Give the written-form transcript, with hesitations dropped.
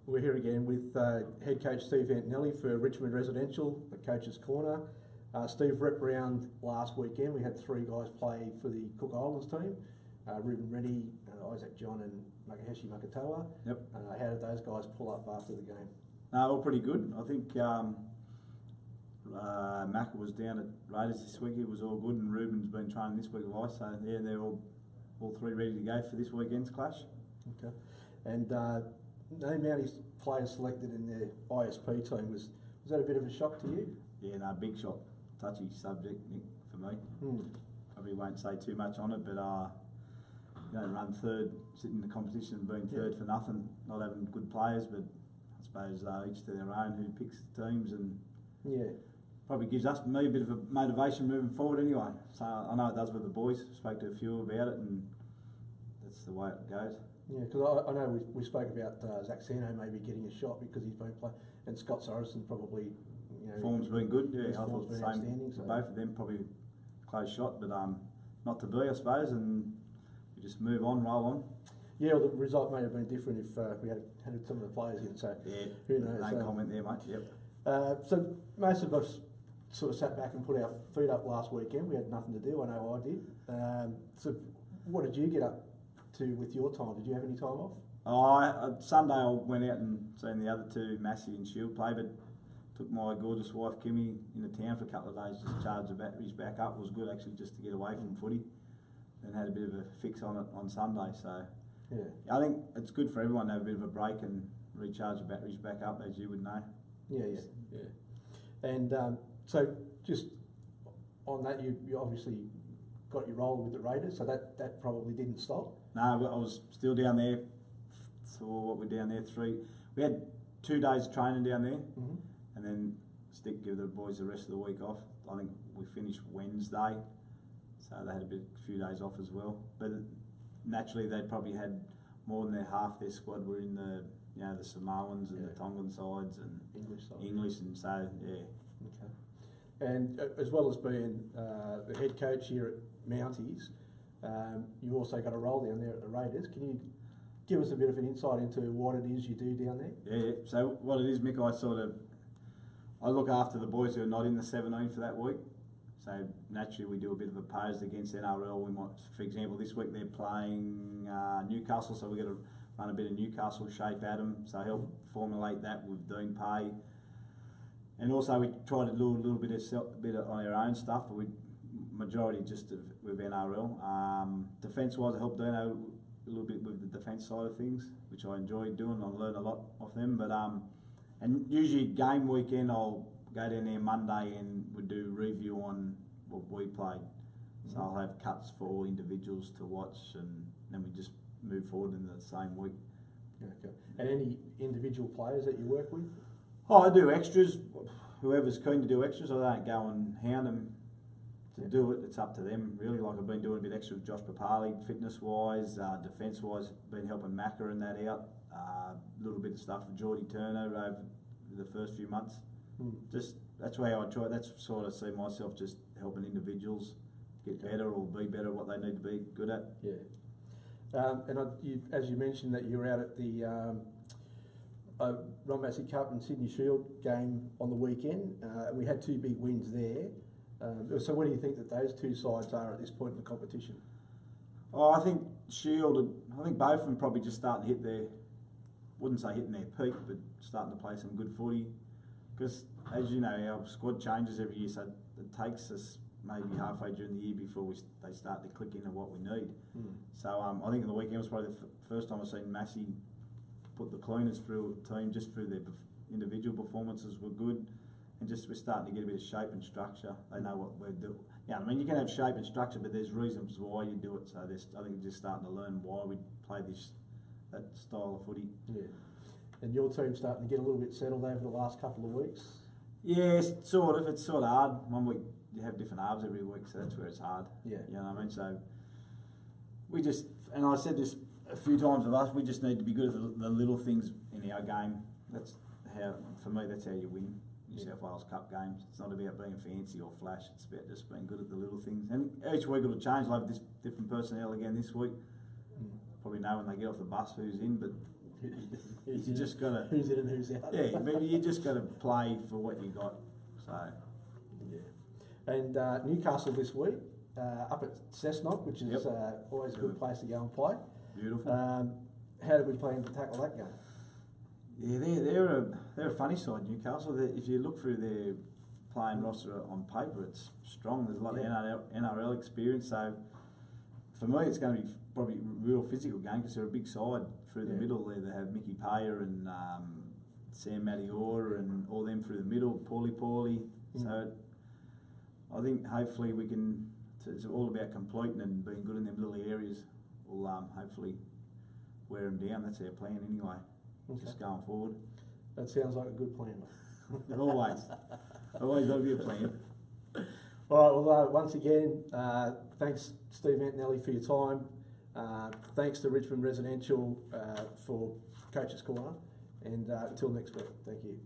We're here again with head coach Steve Antonelli for Richmond Residential, the Coaches Corner. Steve, rep round last weekend. We had 3 guys play for the Cook Islands team. Ruben Reddy, Isaac John and Makaheshi Makatoa. Yep. How did those guys pull up after the game? No, all pretty good. I think Maka was down at Raiders this week. He was all good, and Ruben's been training this week with us. So yeah, they're all 3 ready to go for this weekend's clash. Okay. And the amount of players selected in their ISP team, was that a bit of a shock to you? Yeah, no, big shock. Touchy subject, Nick, for me. Probably won't say too much on it, but run third, sitting in the competition and being third for nothing, not having good players, but I suppose each to their own who picks the teams, and probably gives me a bit of a motivation moving forward anyway. So I know it does with the boys. Spoke to a few about it, and that's the way it goes. Yeah, because I know we spoke about Zach Sano maybe getting a shot because he's been playing, and Scott Sorensen probably, form's been good. Yeah, I thought the same. So both of them probably close shot, but not to be, I suppose, and we just move on, roll on. Yeah, well, the result may have been different if we had some of the players in. So yeah, who knows? No comment there, mate. Yep. So most of us sort of sat back and put our feet up last weekend. We had nothing to do. I know I did. So what did you get up to with your time? Did you have any time off? Sunday I went out and seen the other 2, Massey and Shield, play, but took my gorgeous wife Kimmy into town for a couple of days just to charge the batteries back up. It was good actually just to get away from footy, and had a bit of a fix on it on Sunday. So yeah, I think it's good for everyone to have a bit of a break and recharge the batteries back up, as you would know. Yeah. And so just on that, you obviously got your role with the Raiders, so that probably didn't stop. No, I was still down there. So what we're down there, 3. We had 2 days of training down there, and then give the boys the rest of the week off. I think we finished Wednesday, so they had a few days off as well. But naturally, they probably had more than half their squad were in the the Samoans and the Tongan sides and English, and so yeah. Okay. And as well as being the head coach here at Mounties, you also got a role down there at the Raiders. Can you give us a bit of an insight into what it is you do down there? Yeah. So what it is, Mick, I look after the boys who are not in the 17 for that week. So naturally we do a bit of a pose against NRL. We might, for example, this week they're playing Newcastle, so we're going to run a bit of Newcastle shape at them. So help formulate that with Dean Pay. And also we try to do a little bit on our own stuff, but we majority just with NRL. Defence-wise, I help Dino a little bit with the defence side of things, which I enjoy doing. I learn a lot off them. But and usually game weekend, I'll go down there Monday and we do review on what we played. So I'll have cuts for all individuals to watch, and then we just move forward in the same week. Okay. And any individual players that you work with? Oh, I do extras. Whoever's keen to do extras, I don't go and hound them to do it. It's up to them, really. Like I've been doing a bit extra with Josh Papali, fitness-wise, defence-wise, been helping Macca and that out. A little bit of stuff for Geordie Turner over the first few months. Just that's where I try. That's sort of see myself just helping individuals get better or be better at what they need to be good at. Yeah. And as you mentioned that you were out at the Ron Massey Cup and Sydney Shield game on the weekend, and we had 2 big wins there. So what do you think that those 2 sides are at this point in the competition? Oh, I think Shield, I think both of them probably just starting to hit wouldn't say hitting their peak, but starting to play some good footy. Because, as you know, our squad changes every year, so it takes us maybe halfway during the year before they start to click into what we need. So I think the weekend was probably the first time I've seen Massey put the cleaners through a team, just through their individual performances were good, and just we're starting to get a bit of shape and structure. They know what we're doing. Yeah, I mean you can have shape and structure, but there's reasons why you do it. So I think just starting to learn why we play that style of footy. Yeah. And your team's starting to get a little bit settled over the last couple of weeks? Yes, sort of. It's sort of hard. One week you have different halves every week, so that's where it's hard. Yeah. You know what I mean? So we just, and I said this a few times with us, we just need to be good at the little things in our game. That's how, for me, that's how you win New South Wales Cup games. It's not about being fancy or flash, it's about just being good at the little things. And each week it'll change. I'll have this different personnel again this week. Probably know when they get off the bus who's in, but You just got to. Who's in and who's out. Yeah, but you just got to play for what you got. So. Yeah. And Newcastle this week, up at Cessnock, which is always a good place to go and play. Beautiful. How do we plan to tackle that game? Yeah, they're a funny side, Newcastle. If you look through their playing roster on paper, it's strong. There's a lot of NRL experience. So for me, it's going to be probably a real physical game because they're a big side through the middle there. They have Mickey Payer and Sam Madior and all them through the middle, Paulie. So I think hopefully we can. It's all about completing and being good in them little areas. We'll hopefully wear them down. That's our plan anyway. Okay. Just going forward. That sounds like a good plan. Always got to be a plan. All right, well, once again, thanks Steve Antonelli for your time. Thanks to Richmond Residential for Coaches Corner. And until next week, thank you.